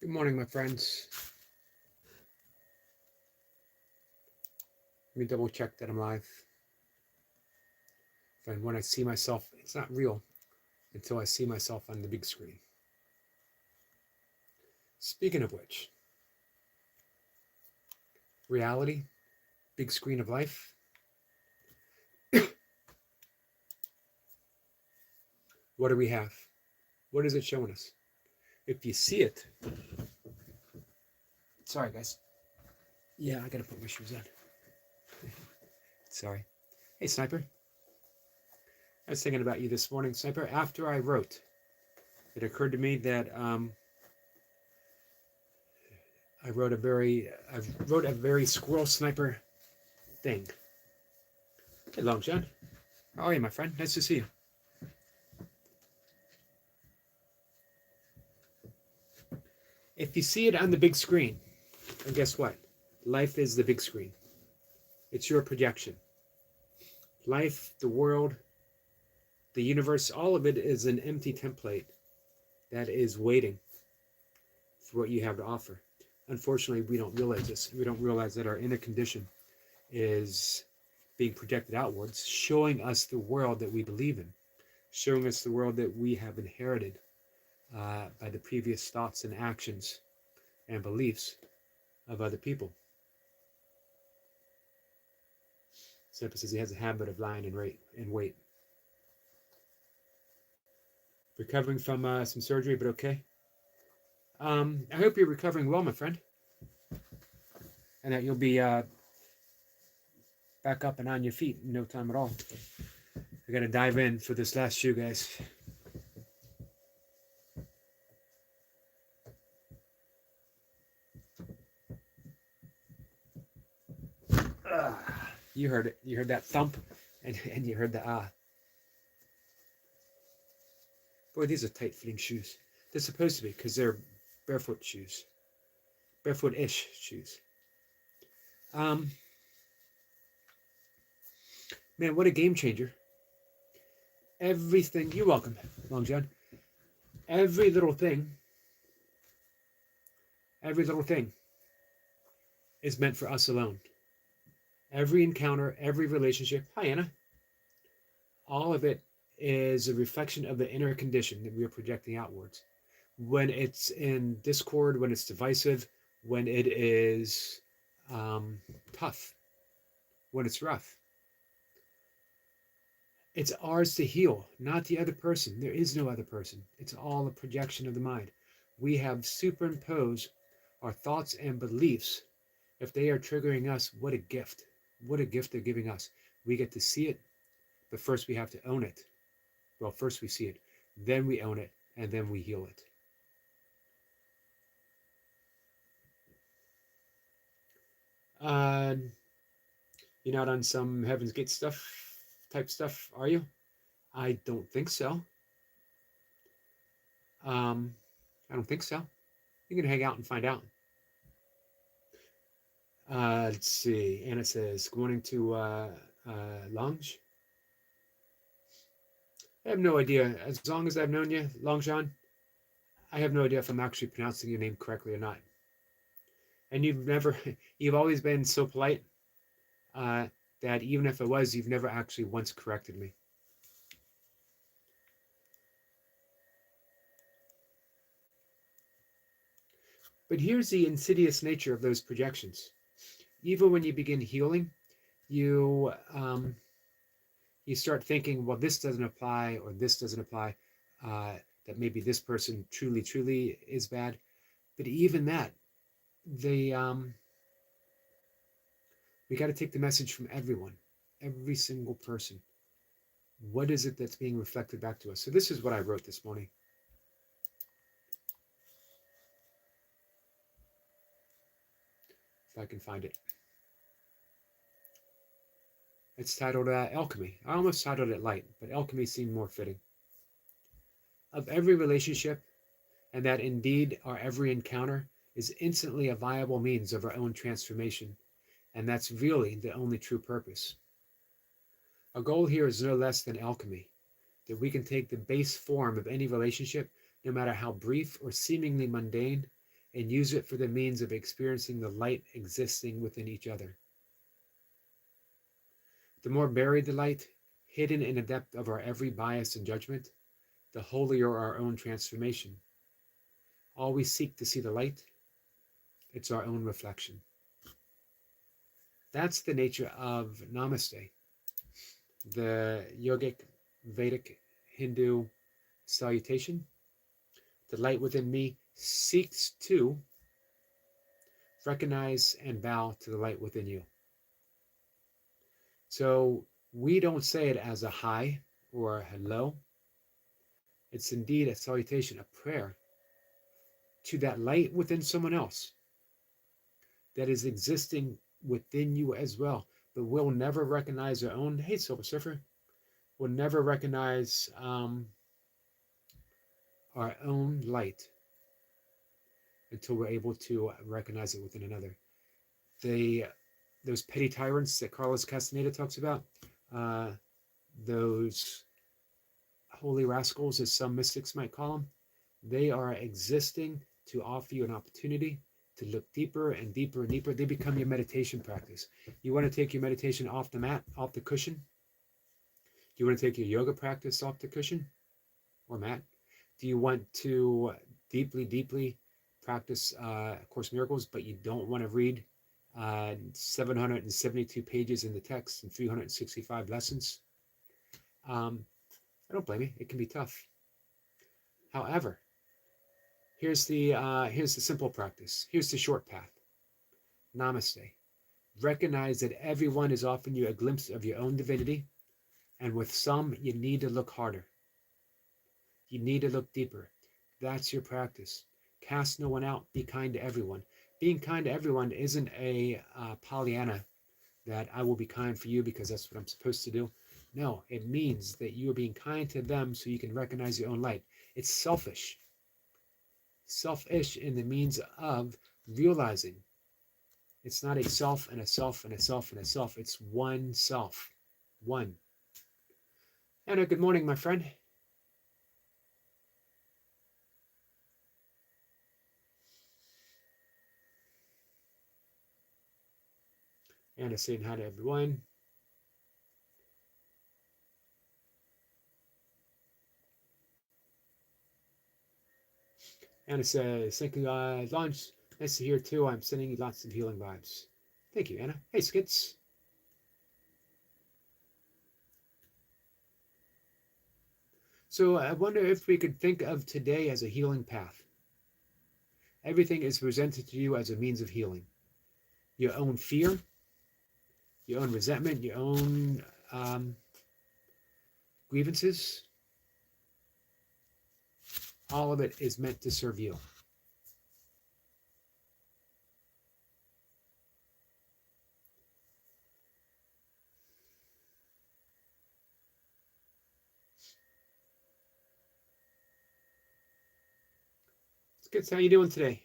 Good morning, my friends. Let me double check that I'm live. And when I see myself, it's not real until I see myself on the big screen. Speaking of which, reality, big screen of life. What do we have? What is it showing us? If you see it, sorry guys. Yeah, I gotta put my shoes on. Sorry. Hey, Sniper. I was thinking about you this morning, Sniper. After I wrote, it occurred to me that I wrote a very squirrel sniper thing. Hey, Long John. How are you, my friend? Nice to see you. If you see it on the big screen, and guess what? Life is the big screen. It's your projection. Life, the world, the universe, all of it is an empty template that is waiting for what you have to offer. Unfortunately, we don't realize this. We don't realize that our inner condition is being projected outwards, showing us the world that we believe in, showing us the world that we have inherited by the previous thoughts and actions and beliefs of other people. Sniper says he has a habit of lying in wait. Recovering from some surgery, but okay. I hope you're recovering well, my friend, and that you'll be back up and on your feet in no time at all. I gotta dive in for this last shoe, guys. You heard it. You heard that thump, and you heard the ah. Boy, these are tight-fitting shoes. They're supposed to be, because they're barefoot shoes. Barefoot-ish shoes. Man, what a game changer. Everything, you're welcome, Long John. Every little thing is meant for us alone. Every encounter, every relationship, hi Anna, all of it is a reflection of the inner condition that we are projecting outwards. When it's in discord, when it's divisive, when it is tough, when it's rough, it's ours to heal, not the other person. There is no other person. It's all a projection of the mind. We have superimposed our thoughts and beliefs. If they are triggering us, what a gift. What a gift they're giving us. We get to see it, but first we have to own it. Well, first we see it, then we own it, and then we heal it. You're not on some Heaven's Gate type stuff, are you? I don't think so. I don't think so. You can hang out and find out. Let's see. Anna says, good morning to Lange. I have no idea. As long as I've known you, Longjean, I have no idea if I'm actually pronouncing your name correctly or not. And you've always been so polite that even if it was, you've never actually once corrected me. But here's the insidious nature of those projections. Even when you begin healing, you start thinking, well, this doesn't apply, or this doesn't apply, that maybe this person truly is bad. But even that, we got to take the message from everyone, every single person. What is it that's being reflected back to us? So this is what I wrote this morning. If I can find it. It's titled Alchemy. I almost titled it Light, but Alchemy seemed more fitting. Of every relationship, and that indeed our every encounter is instantly a viable means of our own transformation, and that's really the only true purpose. Our goal here is no less than alchemy, that we can take the base form of any relationship, no matter how brief or seemingly mundane, and use it for the means of experiencing the light existing within each other. The more buried the light, hidden in the depth of our every bias and judgment, the holier our own transformation. Always seek to see the light. It's our own reflection. That's the nature of Namaste, the yogic, Vedic, Hindu salutation. The light within me seeks to recognize and bow to the light within you. So we don't say it as a hi or a hello. It's indeed a salutation, a prayer to that light within someone else that is existing within you as well. But we'll never recognize our own, hey, Silver Surfer, we'll never recognize our own light until we're able to recognize it within another. Those petty tyrants that Carlos Castaneda talks about, those holy rascals, as some mystics might call them, they are existing to offer you an opportunity to look deeper and deeper and deeper. They become your meditation practice. You want to take your meditation off the mat, off the cushion? Do you want to take your yoga practice off the cushion or mat? Do you want to deeply, deeply practice Course in Miracles, but you don't want to read 772 pages in the text and 365 lessons? I don't blame you. It can be tough. However, here's the simple practice. Here's the short path. Namaste. Recognize that everyone is offering you a glimpse of your own divinity, and with some, you need to look harder. You need to look deeper. That's your practice. Cast no one out. Be kind to everyone. Being kind to everyone isn't a Pollyanna that I will be kind for you because that's what I'm supposed to do. No, it means that you are being kind to them so you can recognize your own light. It's selfish. Selfish in the means of realizing it's not a self and a self and a self and a self. It's one self. One. Anna, good morning, my friend. Anna saying hi to everyone. Anna says, thank you, Launch. Nice to hear too. I'm sending you lots of healing vibes. Thank you, Anna. Hey, Skits. So I wonder if we could think of today as a healing path. Everything is presented to you as a means of healing. Your own fear, your own resentment, your own grievances, all of it is meant to serve you. Skits, how you doing today?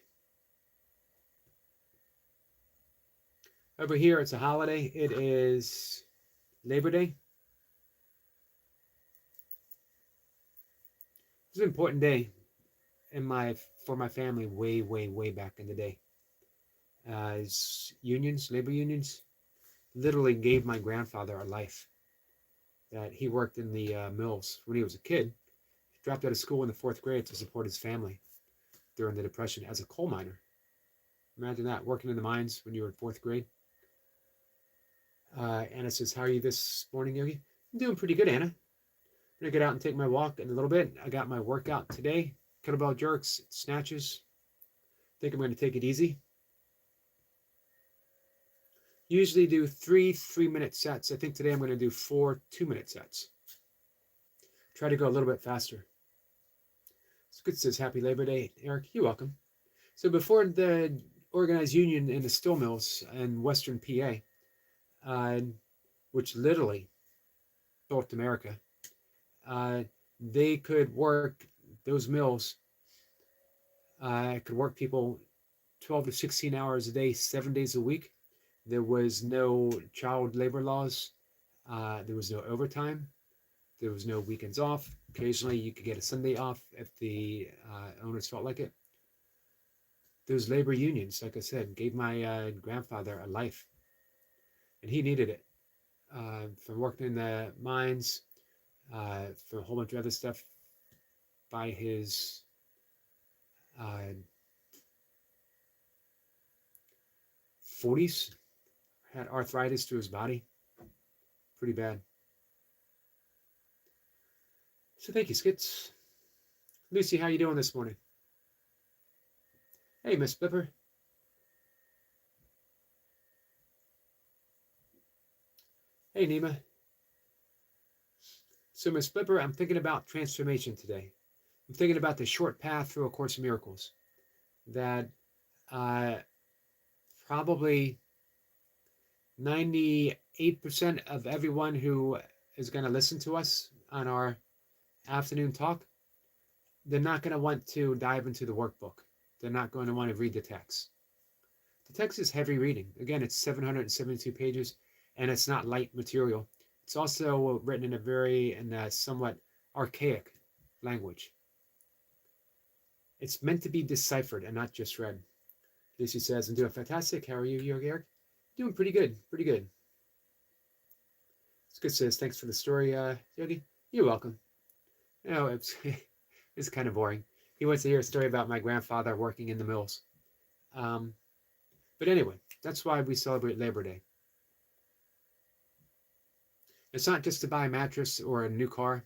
Over here, it's a holiday. It is Labor Day. It's an important day for my family way, way, way back in the day. Unions, labor unions, literally gave my grandfather a life. That he worked in the mills when he was a kid. He dropped out of school in the 4th grade to support his family during the Depression as a coal miner. Imagine that, working in the mines when you were in 4th grade. Anna says, how are you this morning, Yogi? I'm doing pretty good, Anna. I'm going to get out and take my walk in a little bit. I got my workout today. Kettlebell jerks, snatches. I think I'm going to take it easy. Usually do 3 3-minute sets. I think today I'm going to do 4 2-minute sets. Try to go a little bit faster. Good says, happy Labor Day, Eric. You're welcome. So before the organized union in the steel mills in Western PA, which literally built America, they could work, those mills could work people 12 to 16 hours a day, 7 days a week. There was no child labor laws. There was no overtime. There was no weekends off. Occasionally, you could get a Sunday off if the owners felt like it. Those labor unions, like I said, gave my grandfather a life, and he needed it. From working in the mines, from a whole bunch of other stuff, by his uh, 40s, had arthritis to his body, pretty bad. So thank you, Skits. Lucy, how you doing this morning? Hey, Miss Flipper. Hey, Nima. So, Miss Flipper, I'm thinking about transformation today. I'm thinking about the short path through A Course in Miracles. That uh, probably 98% of everyone who is going to listen to us on our afternoon talk, they're not going to want to dive into the workbook. They're not going to want to read the text. The text is heavy reading. Again, it's 772 pages, and it's not light material. It's also written in a somewhat archaic language. It's meant to be deciphered and not just read. Lucy says, I'm doing fantastic. How are you, Yogi Eric? Doing pretty good, pretty good. It's good, says, thanks for the story, Yogi. You're welcome. It's, it's kind of boring. He wants to hear a story about my grandfather working in the mills. But anyway, that's why we celebrate Labor Day. It's not just to buy a mattress or a new car.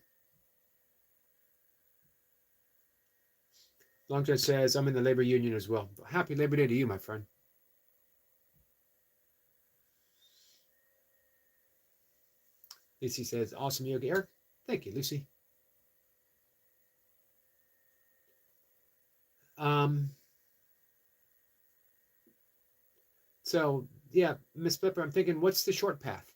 Longjoy says, I'm in the labor union as well. Happy Labor Day to you, my friend. Lucy says, awesome, Yogi Eric. Thank you, Lucy. So, yeah, Miss Flipper, I'm thinking, what's the short path?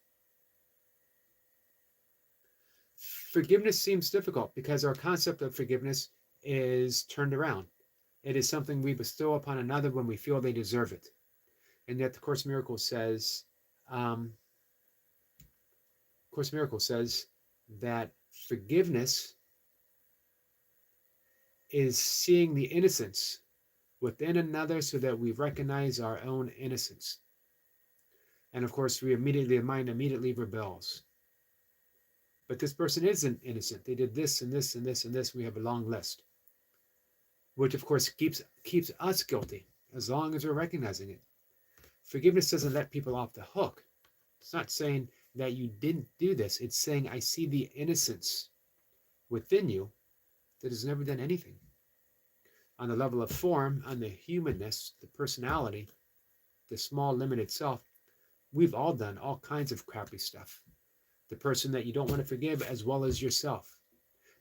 Forgiveness seems difficult because our concept of forgiveness is turned around. It is something we bestow upon another when we feel they deserve it. And yet the Course in Miracles says, that forgiveness is seeing the innocence within another so that we recognize our own innocence. And of course, the mind immediately rebels. But this person isn't innocent. They did this and this and this and this. We have a long list, which of course keeps us guilty as long as we're recognizing it. Forgiveness doesn't let people off the hook. It's not saying that you didn't do this. It's saying I see the innocence within you that has never done anything. On the level of form, on the humanness, the personality, the small limited self, we've all done all kinds of crappy stuff. The person that you don't want to forgive as well as yourself.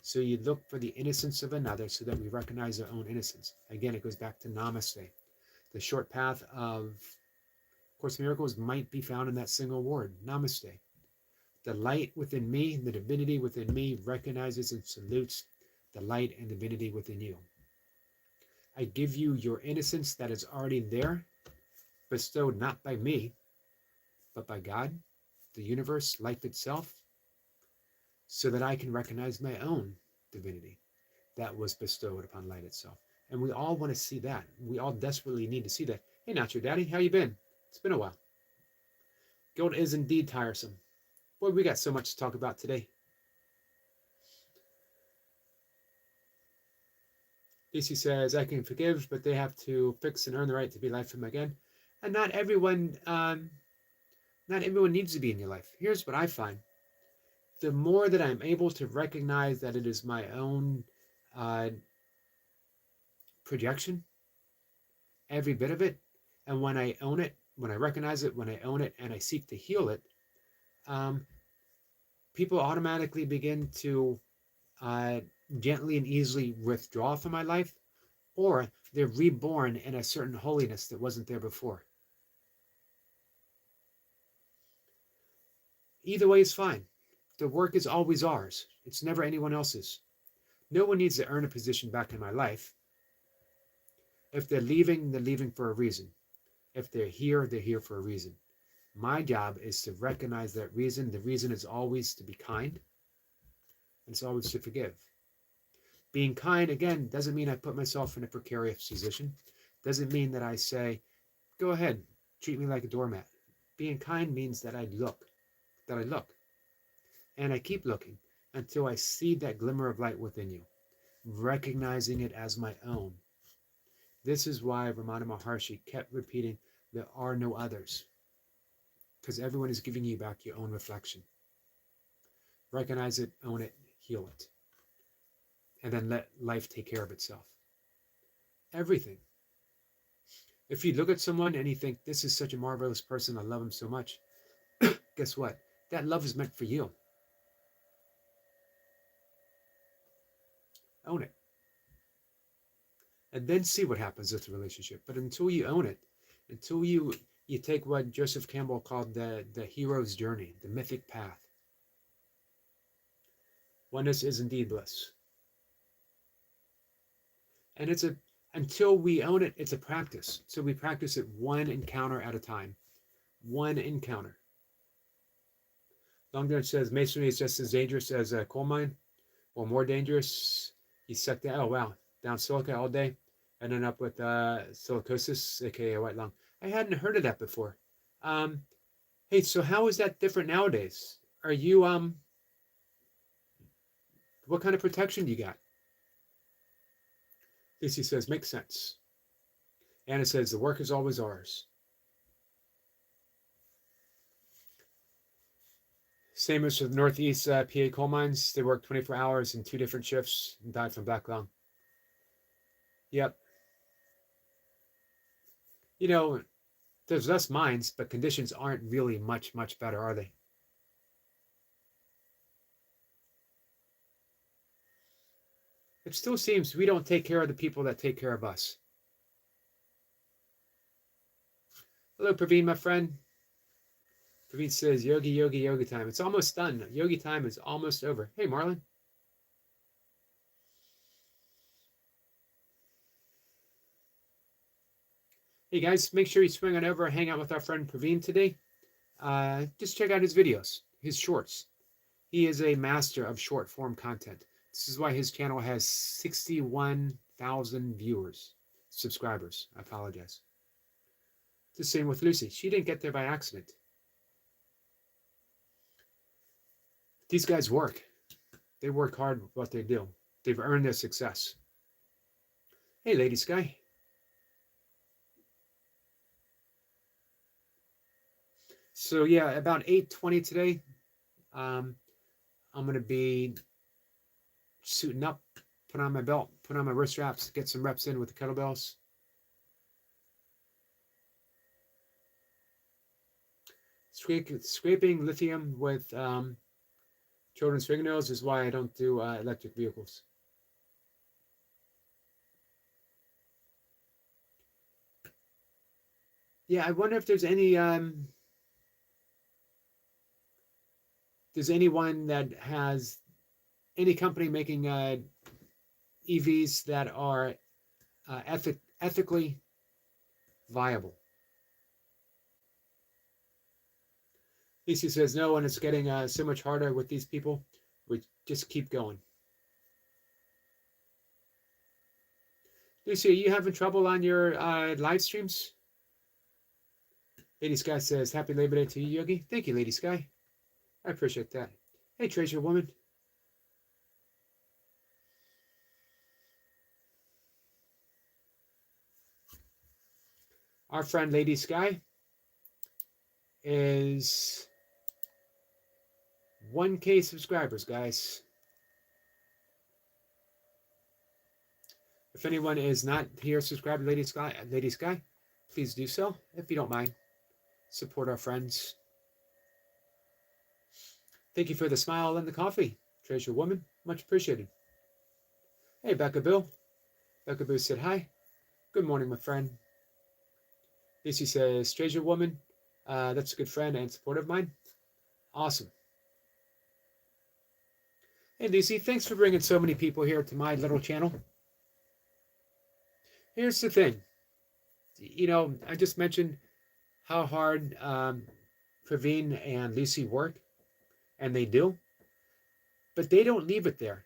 So you look for the innocence of another so that we recognize our own innocence. Again, it goes back to Namaste. The short path of Course in Miracles might be found in that single word, Namaste. The light within me, the divinity within me, recognizes and salutes the light and divinity within you. I give you your innocence that is already there, bestowed not by me, but by God, the universe, life itself, so that I can recognize my own divinity that was bestowed upon light itself. And we all want to see that. We all desperately need to see that. Hey, Nacho Daddy, how you been? It's been a while. Guilt is indeed tiresome. Boy, we got so much to talk about today. DC says, I can forgive, but they have to fix and earn the right to be life from again. And not everyone needs to be in your life. Here's what I find. The more that I'm able to recognize that it is my own projection, every bit of it, and when I own it, when I recognize it, when I own it, and I seek to heal it, people automatically begin to gently and easily withdraw from my life, or they're reborn in a certain holiness that wasn't there before. Either way is fine. The work is always ours. It's never anyone else's. No one needs to earn a position back in my life. If they're leaving for a reason. If they're here for a reason. My job is to recognize that reason. The reason is always to be kind. And it's always to forgive. Being kind, again, doesn't mean I put myself in a precarious position. Doesn't mean that I say, go ahead, treat me like a doormat. Being kind means that I look, and I keep looking until I see that glimmer of light within you, recognizing it as my own. This is why Ramana Maharshi kept repeating, there are no others, because everyone is giving you back your own reflection. Recognize it, own it, heal it, and then let life take care of itself. Everything. If you look at someone and you think, this is such a marvelous person, I love him so much, guess what? That love is meant for you. Own it. And then see what happens with the relationship. But until you own it, until you take what Joseph Campbell called the hero's journey, the mythic path, oneness is indeed bliss. And until we own it, it's a practice. So we practice it one encounter at a time. One encounter. Longdon says masonry is just as dangerous as a coal mine, or more dangerous. He sucked out, oh wow, down silica all day, and then up with silicosis, aka white lung. I hadn't heard of that before. Hey, so how is that different nowadays? Are you what kind of protection do you got? Lucy says, makes sense. Anna says, the work is always ours. Same as with Northeast PA coal mines. They work 24 hours in 2 different shifts and died from black lung. Yep. You know, there's less mines, but conditions aren't really much better, are they? It still seems we don't take care of the people that take care of us. Hello, Praveen, my friend. Praveen says, yogi time. It's almost done. Yogi time is almost over. Hey, Marlon. Hey, guys, make sure you swing on over and hang out with our friend Praveen today. Just check out his videos, his shorts. He is a master of short form content. This is why his channel has 61,000 viewers, subscribers. I apologize. The same with Lucy. She didn't get there by accident. These guys work. They work hard with what they do. They've earned their success. Hey, Lady Sky. So yeah, about 8:20 today, I'm going to be suiting up, put on my belt, put on my wrist wraps, get some reps in with the kettlebells. Scraping lithium with children's fingernails is why I don't do electric vehicles. Yeah, I wonder if there's anyone that has any company making EVs that are ethically viable. Lucy says no, and it's getting so much harder with these people. We just keep going. Lucy, are you having trouble on your live streams? Lady Sky says, happy Labor Day to you, Yogi. Thank you, Lady Sky. I appreciate that. Hey, Treasure Woman. Our friend Lady Sky is 1K subscribers, guys. If anyone is not here subscribed to Lady Sky, please do so, if you don't mind. Support our friends. Thank you for the smile and the coffee, Treasure Woman. Much appreciated. Hey, Becca Bill. Becca Bill said hi. Good morning, my friend. Lucy says, Treasure Woman, that's a good friend and support of mine. Awesome. Hey, Lucy, thanks for bringing so many people here to my little channel. Here's the thing. You know, I just mentioned how hard Praveen and Lucy work, and they do, but they don't leave it there.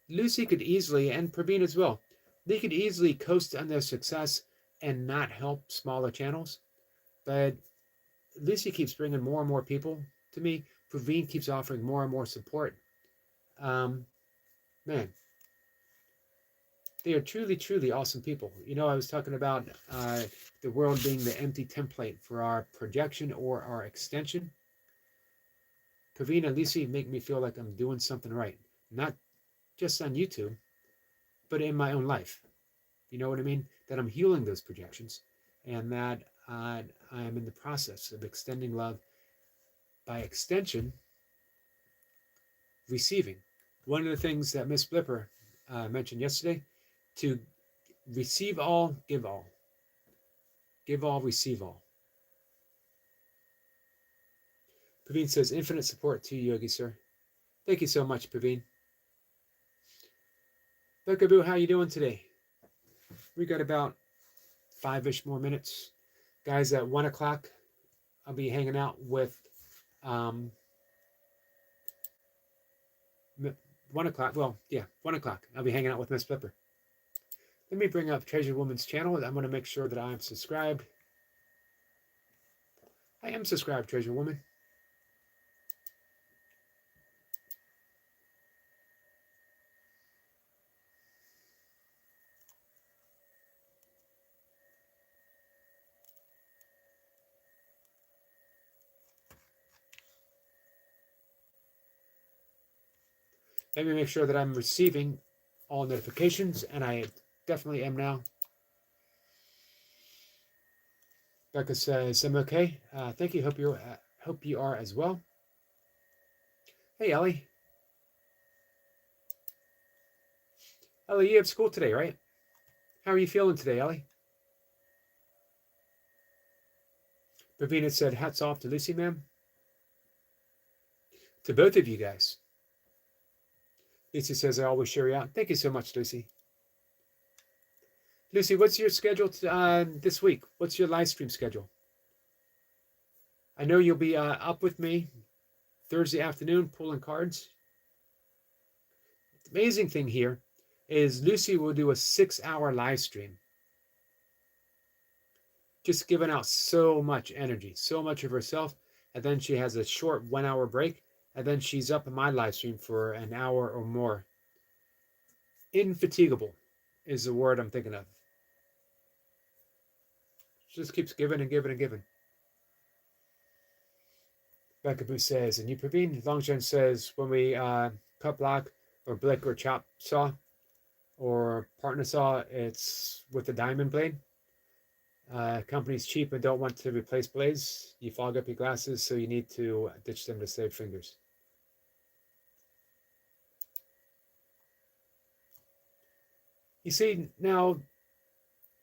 Lucy could easily, and Praveen as well, they could easily coast on their success and not help smaller channels. But Lucy keeps bringing more and more people to me. Praveen keeps offering more and more support. Um, Man, they are truly, truly awesome people. I was talking about the world being the empty template for our projection or our extension. Praveen and Lucy make me feel like I'm doing something right, not just on YouTube, but in my own life. You know what I mean? That I'm healing those projections, and that I am in the process of extending love, by extension, receiving. One of the things that Miss Blipper mentioned yesterday, to receive all, give all. Give all, receive all. Praveen says, infinite support to you, Yogi, sir. Thank you so much, Praveen. Bekaboo, how you doing today? We got about 5-ish more minutes. Guys, at 1 o'clock, I'll be hanging out with 1 o'clock. Well, yeah, 1 o'clock. I'll be hanging out with Miss Flipper. Let me bring up Treasure Woman's channel. I'm going to make sure that I'm subscribed. I am subscribed, Treasure Woman. Let me make sure that I'm receiving all notifications, and I definitely am now. Becca says, I'm okay. Thank you. Hope you are as well. Hey, Ellie. Ellie, you have school today, right? How are you feeling today, Ellie? Pravina said, hats off to Lucy, ma'am. To both of you guys. Lucy says, I always share you out. Thank you so much, Lucy. Lucy, what's your schedule this week? What's your live stream schedule? I know you'll be up with me Thursday afternoon pulling cards. The amazing thing here is Lucy will do a 6-hour live stream. Just giving out so much energy, so much of herself. And then she has a short 1-hour break. And then she's up in my live stream for an hour or more. Infatigable is the word I'm thinking of. She just keeps giving and giving and giving. Becca says, and you Praveen, Longchan says, when we cut block or blick or chop saw or partner saw, it's with the diamond blade. Company's cheap and don't want to replace blades. You fog up your glasses, so you need to ditch them to save fingers. You see, now,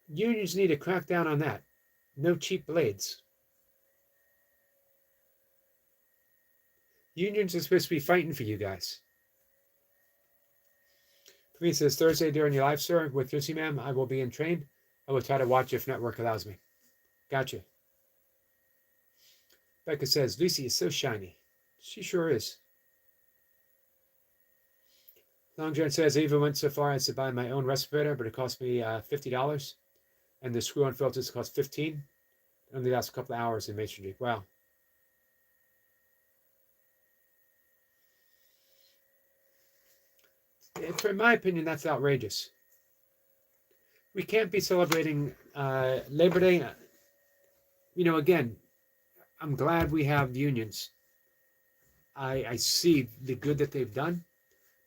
unions need to crack down on that. No cheap blades. Unions are supposed to be fighting for you guys. Praveen says, Thursday during your live, sir, with Lucy, ma'am, I will be in train. I will try to watch if network allows me. Gotcha. Becca says, Lucy is so shiny. She sure is. Long John says, I even went so far as to buy my own respirator, but it cost me $50. And the screw-on filters cost $15. It only lasts a couple of hours in masonry. Wow. In my opinion, that's outrageous. We can't be celebrating Labor Day. Again, I'm glad we have unions. I see the good that they've done,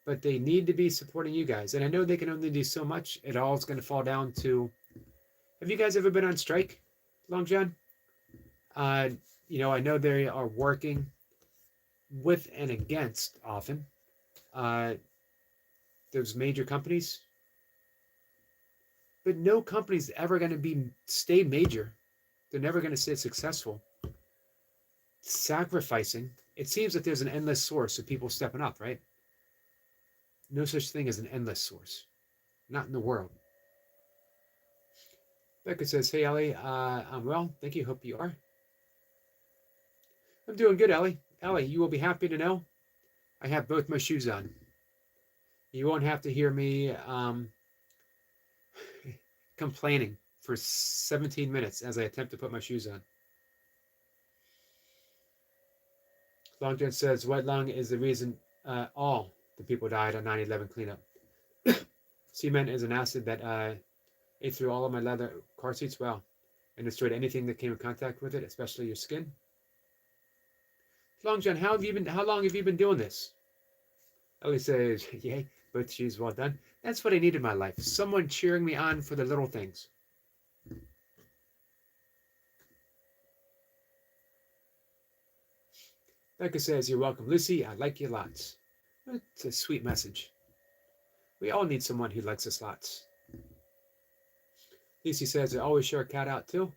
but they need to be supporting you guys. And I know they can only do so much. It all is going to fall down to, have you guys ever been on strike, Long John? I know they are working with and against often those major companies. But no company's ever going to stay major. They're never going to stay successful. Sacrificing. It seems that there's an endless source of people stepping up, right? No such thing as an endless source. Not in the world. Becca says, hey, Ellie, I'm well. Thank you. Hope you are. I'm doing good, Ellie. Ellie, you will be happy to know I have both my shoes on. You won't have to hear me complaining for 17 minutes as I attempt to put my shoes on. Long John says white lung is the reason all the people died on 9/11 cleanup. Cement is an acid that ate through all of my leather car seats. Wow. And destroyed anything that came in contact with it, especially your skin. Long John, how long have you been doing this? Ellie says, yay, both shoes well done. That's what I need in my life. Someone cheering me on for the little things. Becca says, you're welcome, Lucy. I like you lots. It's a sweet message. We all need someone who likes us lots. Lucy says, I always share a cat out too.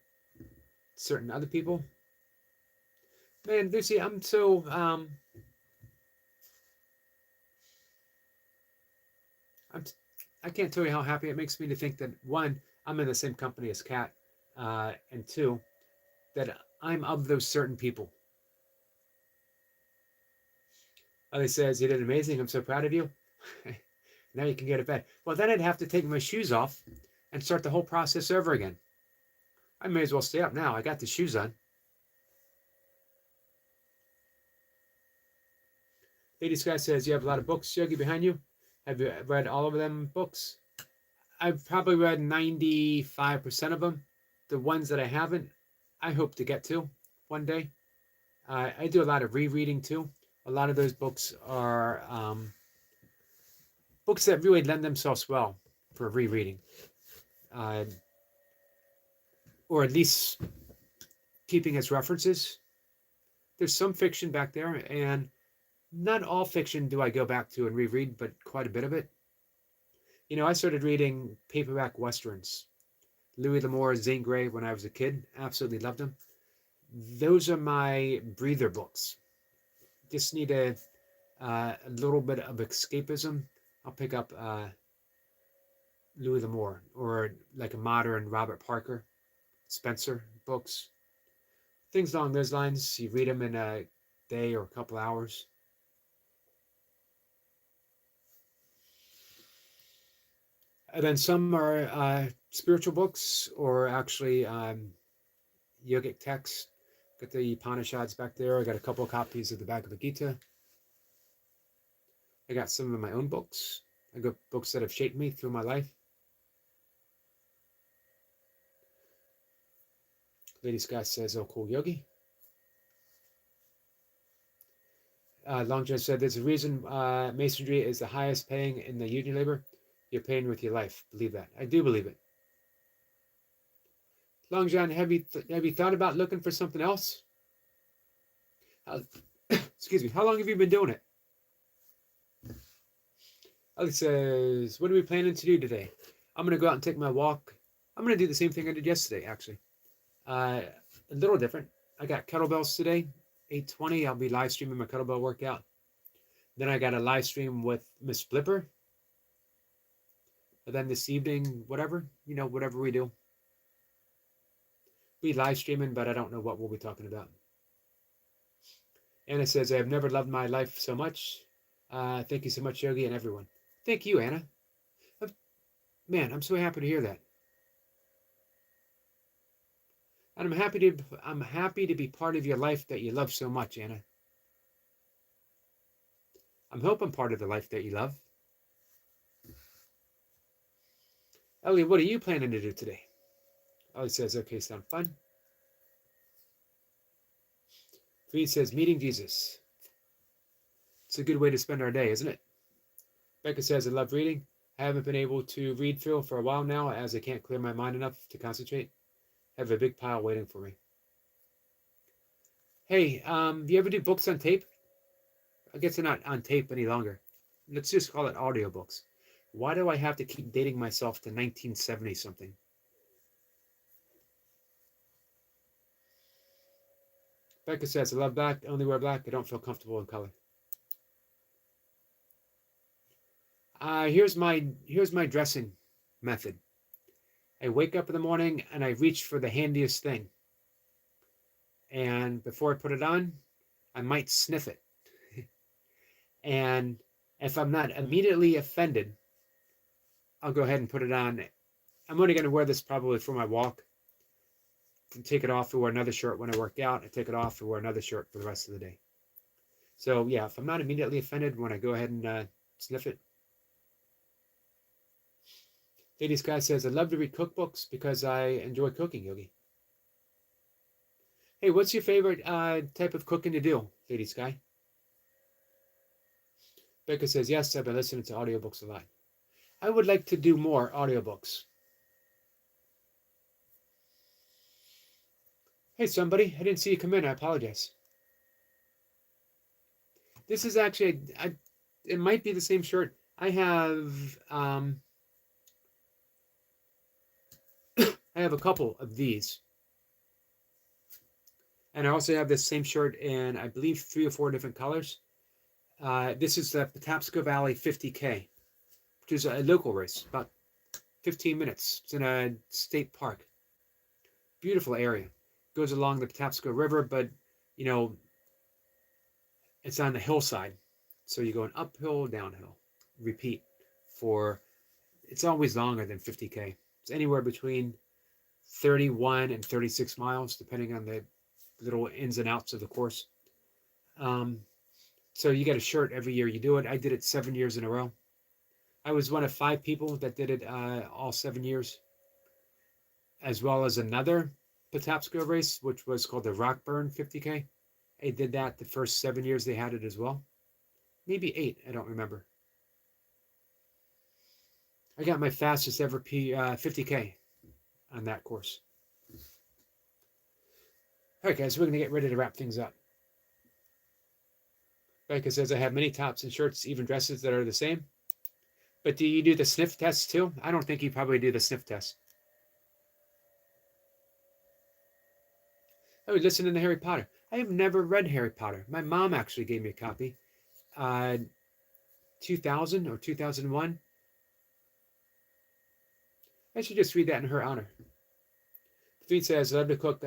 Certain other people. Man, Lucy, I'm so I can't tell you how happy it makes me to think that, one, I'm in the same company as Kat, and two, that I'm of those certain people. Ellie says, you did amazing. I'm so proud of you. Now you can get to bed. Well, then I'd have to take my shoes off and start the whole process over again. I may as well stay up now. I got the shoes on. Lady Sky says, you have a lot of books, Yogi, behind you. Have you read all of them books? I've probably read 95% of them. The ones that I haven't, I hope to get to one day. I do a lot of rereading too. A lot of those books are books that really lend themselves well for rereading. Or at least keeping as references. There's some fiction back there, and not all fiction do I go back to and reread, but quite a bit of it. You know, I started reading paperback westerns. Louis L'Amour, Zane Grey, when I was a kid. Absolutely loved them. Those are my breather books. Just need a little bit of escapism. I'll pick up Louis L'Amour, or like a modern Robert Parker, Spencer books. Things along those lines. You read them in a day or a couple hours. And then some are spiritual books, or actually yogic texts. Got the Upanishads back there. I got a couple of copies of the Bhagavad Gita. I got some of my own books. I got books that have shaped me through my life. Lady Sky says, oh, cool, Yogi. Long John said, there's a reason masonry is the highest paying in the union labor. You're paying with your life. Believe that. I do believe it. Long John, have you thought about looking for something else? Excuse me. How long have you been doing it? Alex says, what are we planning to do today? I'm going to go out and take my walk. I'm going to do the same thing I did yesterday, actually. A little different. I got kettlebells today, 8:20. I'll be live streaming my kettlebell workout. Then I got a live stream with Miss Blipper. And then this evening, whatever we do. Be live streaming, but I don't know what we'll be talking about. Anna says, I have never loved my life so much. Thank you so much, Yogi, and everyone. Thank you, Anna. Man, I'm so happy to hear that. And I'm happy to be part of your life that you love so much, Anna. I'm hoping part of the life that you love. Ellie, what are you planning to do today? Ellie says, okay, sound fun. Reed says, meeting Jesus. It's a good way to spend our day, isn't it? Becca says, I love reading. I haven't been able to read through for a while now, as I can't clear my mind enough to concentrate. I have a big pile waiting for me. Hey, do you ever do books on tape? I guess they're not on tape any longer. Let's just call it audiobooks. Why do I have to keep dating myself to 1970 something? Becca says, I love black, only wear black. I don't feel comfortable in color. Here's my dressing method. I wake up in the morning and I reach for the handiest thing. And before I put it on, I might sniff it. And if I'm not immediately offended, I'll go ahead and put it on I'm only going to wear this probably for my walk. Take it off and wear another shirt when I work out. I take it off and wear another shirt for the rest of the day. So yeah, if I'm not immediately offended when I go ahead and sniff it. Lady Sky says, I love to read cookbooks because I enjoy cooking, Yogi. Hey, what's your favorite type of cooking to do, Lady Sky? Becca says, yes, I've been listening to audiobooks a lot. I would like to do more audiobooks. Hey, somebody, I didn't see you come in. I apologize. This is actually, it might be the same shirt. I have, I have a couple of these. And I also have this same shirt in, I believe, 3 or 4 different colors. This is the Patapsco Valley 50K, which is a local race, about 15 minutes. It's in a state park. Beautiful area. Goes along the Patapsco River, but, you know, it's on the hillside. So you're going uphill, downhill. Repeat for, it's always longer than 50K. It's anywhere between 31 and 36 miles, depending on the little ins and outs of the course. So you get a shirt every year you do it. I did it 7 years in a row. I was one of 5 people that did it all 7 years, as well as another Patapsco race, which was called the Rockburn 50K. I did that the first 7 years they had it as well. Maybe 8, I don't remember. I got my fastest ever 50K on that course. All right, guys, we're going to get ready to wrap things up. Becca says, I have many tops and shirts, even dresses that are the same. But do you do the sniff test too? I don't think you probably do the sniff test. Oh, listening to Harry Potter. I have never read Harry Potter. My mom actually gave me a copy. 2000 or 2001. I should just read that in her honor. Praveen says, I love to cook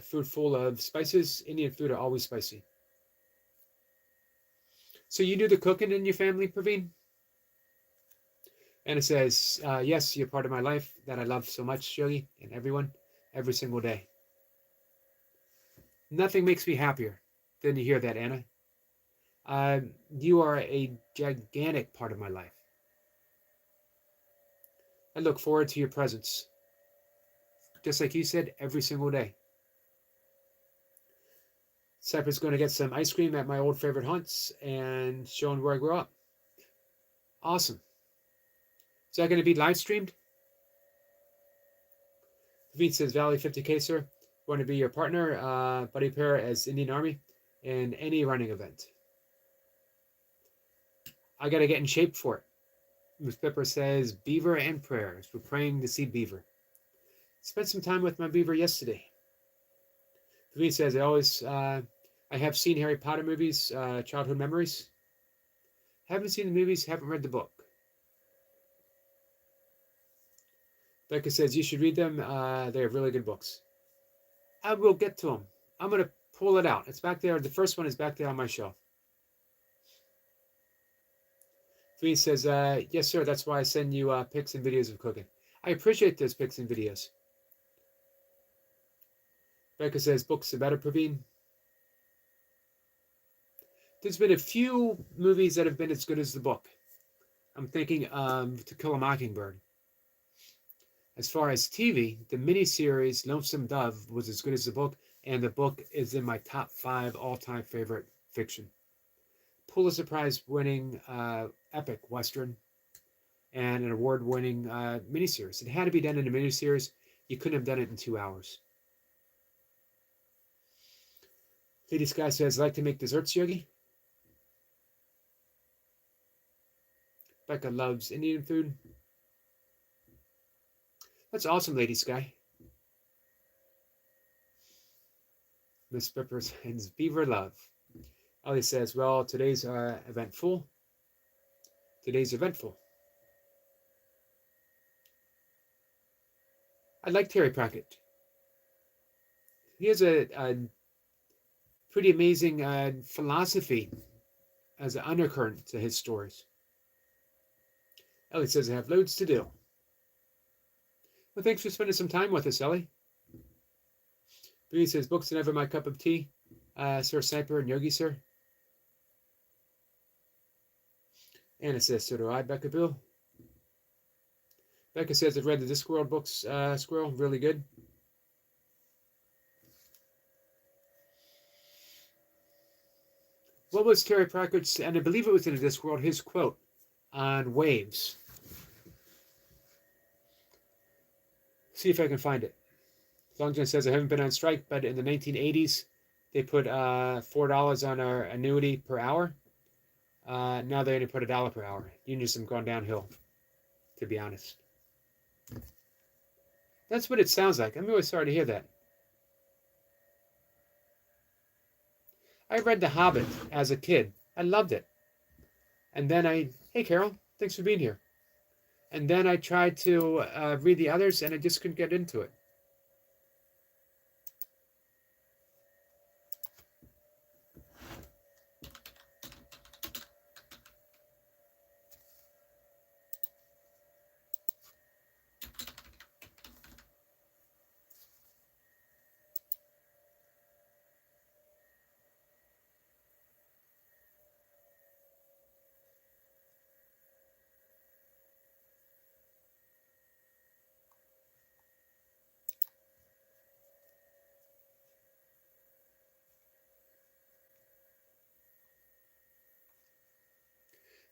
food full of spices. Indian food are always spicy. So you do the cooking in your family, Praveen? And it says, yes, you're part of my life that I love so much, Yogi, and everyone, every single day. Nothing makes me happier than to hear that, Anna. You are a gigantic part of my life. I look forward to your presence. Just like you said, every single day. Cypher's going to get some ice cream at my old favorite haunts and showing where I grew up. Awesome. Is that going to be live streamed? Praveen says, Valley 50K, sir. Want to be your partner, buddy pair as Indian Army in any running event. I got to get in shape for it. Miss Pepper says, beaver and prayers. We're praying to see beaver. Spent some time with my beaver yesterday. Praveen says, I have seen Harry Potter movies, childhood memories. Haven't seen the movies, haven't read the book. Becca says, you should read them. They are really good books. I will get to them. I'm going to pull it out. It's back there. The first one is back there on my shelf. Praveen says, yes, sir. That's why I send you pics and videos of cooking. I appreciate those pics and videos. Becca says, books are better, Praveen. There's been a few movies that have been as good as the book. I'm thinking To Kill a Mockingbird. As far as TV, the miniseries Lonesome Dove was as good as the book, and the book is in my top 5 all-time favorite fiction. Pulitzer Prize winning epic Western and an award-winning miniseries. It had to be done in a miniseries. You couldn't have done it in 2 hours. Lady Sky says, like to make desserts, Yogi? Becca loves Indian food. That's awesome, Lady Sky. Miss Pepper sends beaver love. Ellie says, well, today's eventful. Today's eventful. I like Terry Pratchett. He has a pretty amazing philosophy as an undercurrent to his stories. Ellie says, I have loads to do. Well, thanks for spending some time with us, Ellie. Bree says, books are never my cup of tea. Sir Sniper and Yogi, sir. Anna says, so do I, Becca Bill. Becca says, I've read the Discworld books, Squirrel, really good. What was Terry Pratchett's, and I believe it was in the Discworld, his quote on waves? See if I can find it. Longjohn says, I haven't been on strike, but in the 1980s, they put $4 on our annuity per hour. Now they only put $1 per hour. Unions have gone downhill, to be honest. That's what it sounds like. I'm really sorry to hear that. I read The Hobbit as a kid. I loved it. And then hey Carol, thanks for being here. And then I tried to read the others and I just couldn't get into it.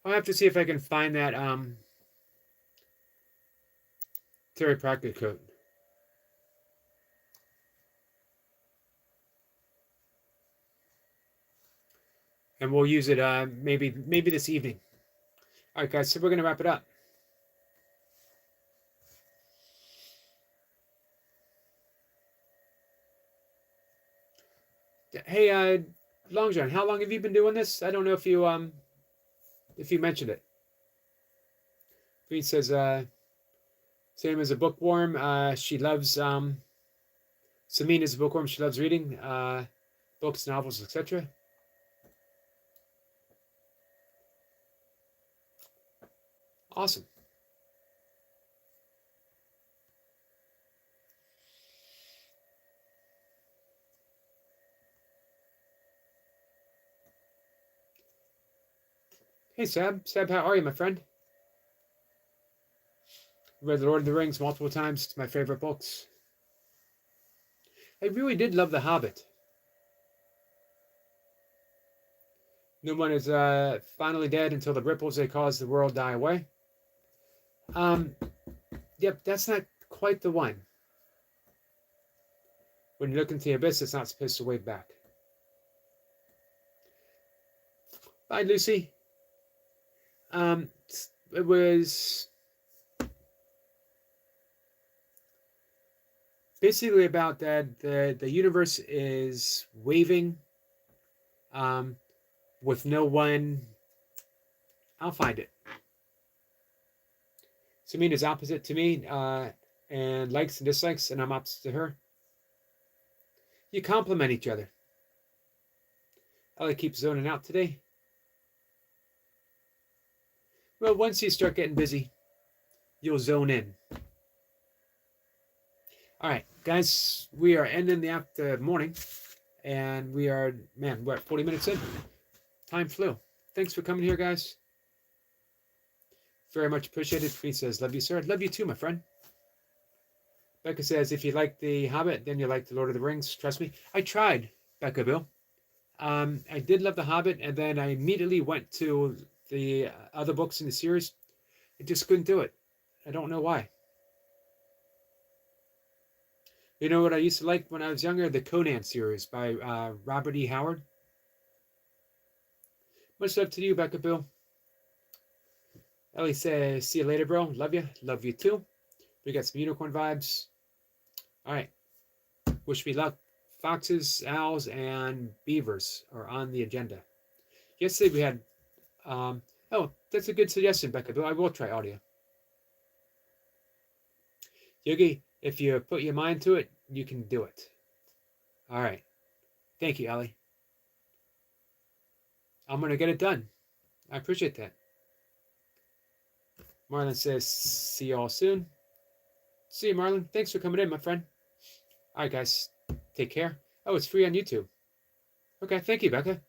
I'll have to see if I can find that Terry Pratchett quote. And we'll use it maybe this evening. All right, guys, so we're going to wrap it up. Hey, Long John, how long have you been doing this? I don't know if you mentioned it. Reed says, same as a bookworm. She loves Samine is a bookworm. She loves reading books, novels, etc. Awesome. Hey, Seb. Seb, how are you, my friend? Read The Lord of the Rings multiple times. It's my favorite books. I really did love The Hobbit. No one is finally dead until the ripples they cause the world die away. Yep, that's not quite the one. When you look into the abyss, it's not supposed to wave back. Bye, Lucy. It was basically about that the universe is waving with no one. I'll find it. Samina is opposite to me and likes and dislikes, and I'm opposite to her. You complement each other. Ellie keeps zoning out today. Well, once you start getting busy, you'll zone in. All right, guys, we are ending the morning, and we're at 40 minutes in. Time flew. Thanks for coming here, guys. Very much appreciated. Free says, love you, sir. Love you too, my friend. Becca says, if you like The Hobbit, then you like The Lord of the Rings. Trust me. I tried, Becca Bill. I did love The Hobbit, and then I immediately went to the other books in the series. I just couldn't do it. I don't know why. You know what I used to like when I was younger? The Conan series by Robert E. Howard. Much love to you, Becca Bill. Ellie says, see you later, bro. Love you. Love you too. We got some unicorn vibes. All right. Wish me luck. Foxes, owls, and beavers are on the agenda. Yesterday we had... oh, that's a good suggestion, Becca Bill. I will try audio. Yogi, if you put your mind to it, you can do it. All right. Thank you, Ellie. I'm going to get it done. I appreciate that. Marlon says, see y'all soon. See you, Marlon. Thanks for coming in, my friend. All right, guys. Take care. Oh, it's free on YouTube. Okay, thank you, Becca.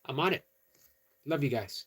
I'm on it. Love you guys.